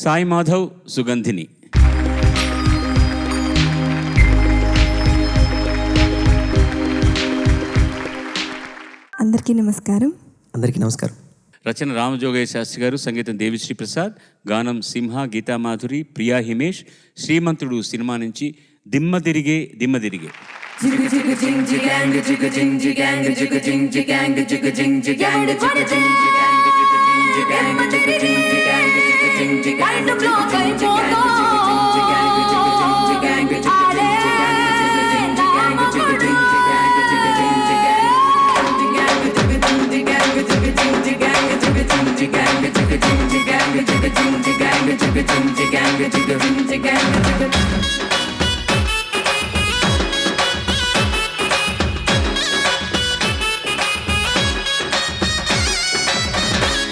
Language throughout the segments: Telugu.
సాయి మాధవ్, సుగంధిని. అందరికీ నమస్కారం. అందరికీ నమస్కారం. రచన రామజోగయ్య శాస్త్రి గారు, సంగీతం దేవిశ్రీ ప్రసాద్, గానం సింహ, గీతామాధురి, ప్రియా హిమేష్. శ్రీమంతుడు సినిమా నుంచి దిమ్మ తిరిగే దిమ్మ తిరిగే.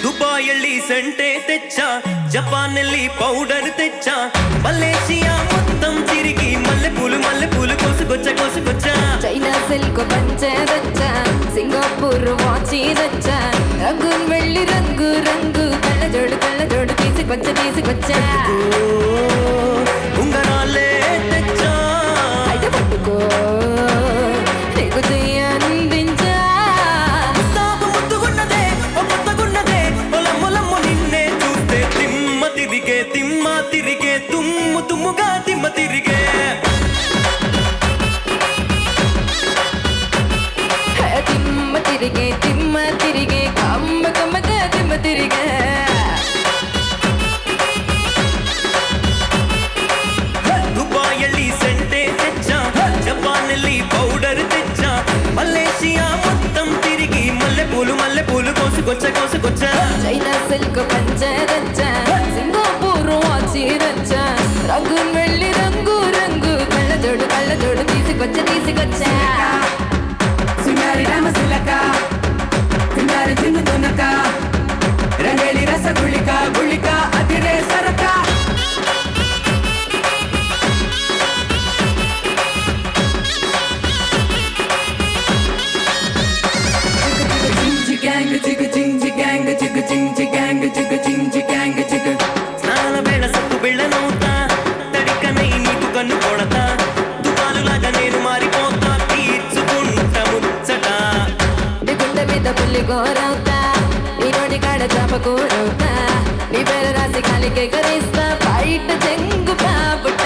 ದುಬಾಯಲ್ಲಿ ಸೆಂಟೆ ತೆಚ್ಚ, ಜಪಾನಲ್ಲಿ ಪೌಡರ್ తెచ్చ, మలేషియా మొత్తం తిరిగి మల్లె పూలు కోసుకొచ్చ. చైనా సిల్క్ పంచె తెచ్చ, సింగపూర్ వాచి తెచ్చ, రంగున్ వెళ్ళి రంగు కళ్ళజోడు తీసుకొచ్చ. ఉంగరాలే తెచ్చా, అయితే పట్టుకో నీకు చెయ్యందించా. ముద్దుగున్నదే ఓ కొత్తగున్నదే, ఒలమ్ము నిన్నే చూస్తే తిమ్మ తిరిగే తుమ్ముగా తిమ్మ తిరిగే. తిమ్మ తిరిగే కమ్మగా తిమ్మ తిరిగే. దుబాయಲ್ಲಿ ಸೆಂಟೆ తెచ్చ, జపాನಲ್ಲಿ పౌడర్ తెచ్చ, మలేషియా మొత్తం తిరిగి మల్లె పూలు కోసుకొచ్చ. చైనా సిల్క్ పంచె తెచ్చ, సింగపూర్ వాచి తెచ్చ, రంగున్ వెళ్ళి రంగు కళ్ళజోడు తీసుకొచ్చ. సింగారి రామ సిలక, సింగారి చిన్న తునక, రంగేలి రస గుళిక అతిరే సరక. స్నానాల వేళ సత్తు బిళ్ళనవుతా, తడికనై నీకు కన్ను కొడతా, తుపాలులాగా నేను మారిపోతా, తీర్చుకుంటా ముచ్చట. నీ గుండె మీద పుల్లి గోరవుతా, నీ నోటి కాడ చాప కూరవుతా, నీ పేరు రాసి కాలికే కరిస్తా, బయట చెంగు పాపుట.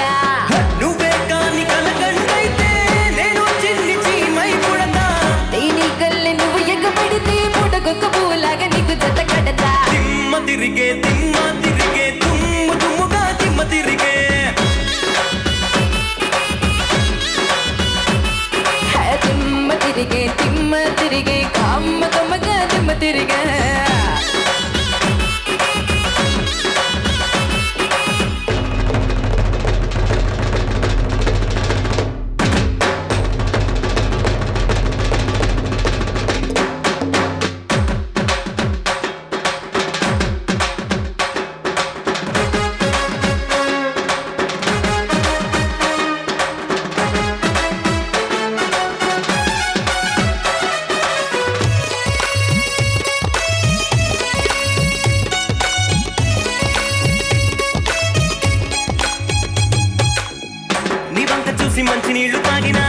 నువ్వే కాని కలగంటైతే నేను చిన్ని చీమై పుడతా, దీని కళ్ళి నువ్వు ఎగబడితే పూటకొక్క పువ్వులాగా నీకు జత కడతా. తిమ్మ తిరిగే తుమ్ముగా తిమ్మ తిరిగే. తిమ్మ తిరిగే కమ్మగా తిమ్మ తిరిగే. నీ వంక చూసి మంచి నీళ్లు తాగినా,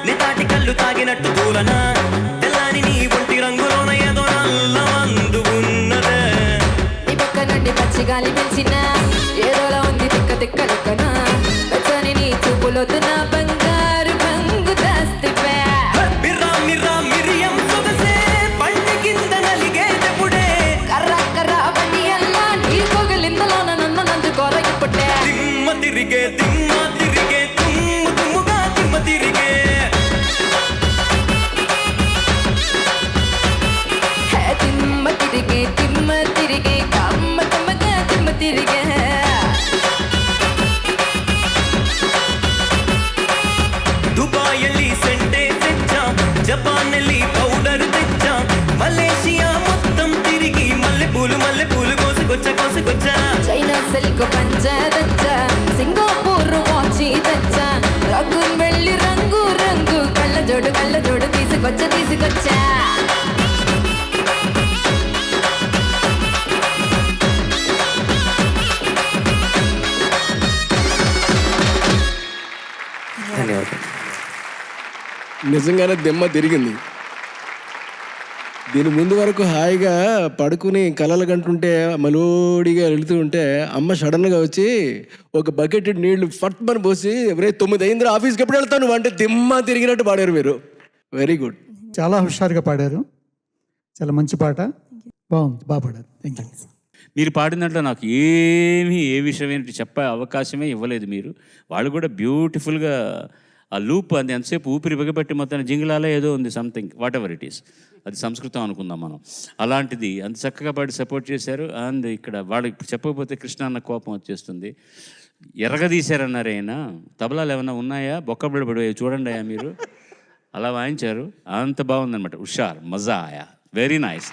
నీ తాటి కళ్ళు తాగినట్టు దూలనా, తెల్లాని నీ ఒంటి రంగులోన ఏదో నల్ల మందు ఉన్నదే. నీ పక్క నుండి పచ్చి గాలి పిలిచిన ఏదోలా ఉంది తిక్క లెక్కన, వెచ్చని నీ చూపులోతున్న బంగారు బంగు దాస్తిపే. మిరియం సొగసే పంటి కింద నలిగేటప్పుడే, కర్ర బండి అల్లా నీ కొగలిందలోన నన్ను నందుకోర ఇప్పుడే. తిమ్మ తిరిగే తుమ్ముగా తిమ్మ తిరిగే. తిమ్మ తిరిగే కమ్మగా తిమ్మ తిరిగే. దుబాయಲ್ಲಿ ಸೆಂಟೆ తెచ్చ, జపాನಲ್ಲಿ పౌడర్ తెచ్చ, మలేషియా మొత్తం తిరిగి మల్లె పూలు కోసుకొచ్చ. చైనా సిల్క్ పంచె తెచ్చ, సింగపూర్ వాచి తెచ్చ, రంగున్ వెళ్ళి రంగు కళ్ళజోడు తీసుకొచ్చ. నిజంగానే దిమ్మ తిరిగింది. దీని ముందు వరకు హాయిగా పడుకుని కలలు కంటుంటే మలోడిగా వెళుతూ ఉంటే అమ్మ సడన్గా వచ్చి ఒక బకెట్ నీళ్లు ఫట్మని పోసి ఎవరే 9 అయిందిరా ఆఫీస్కి ఎప్పుడు వెళ్తాను అంటే దిమ్మ తిరిగినట్టు పాడారు మీరు. Very good. చాలా హుషారుగా పాడారు. చాలా మంచి పాట, బాగుంది, బాగా పాడారు. Thank you. మీరు పాడిన దాంట్లో నాకు ఏ విషయం ఏంటి చెప్పే అవకాశమే ఇవ్వలేదు మీరు. వాళ్ళు కూడా బ్యూటిఫుల్గా ఆ లూప్ అది ఎంతసేపు ఊపిరి బిగబెట్టి మొత్తం జింగిలాలో ఏదో ఉంది something what ever it is, అది సంస్కృతం అనుకుందాం మనం. అలాంటిది అంత చక్కగా పాడి సపోర్ట్ చేశారు. అండ్ ఇక్కడ వాళ్ళకి చెప్పకపోతే కృష్ణ అన్న కోపం వచ్చేస్తుంది. ఎరగదీశారన్నారు ఆయన. తబలాలు ఏమైనా ఉన్నాయా, బొక్కబడి పడిపోయాయి చూడండి అయ్యా మీరు. అలా వాయించారు, అంత బాగుందనమాట. హుషార్, మజా ఆయా, వెరీ నైస్.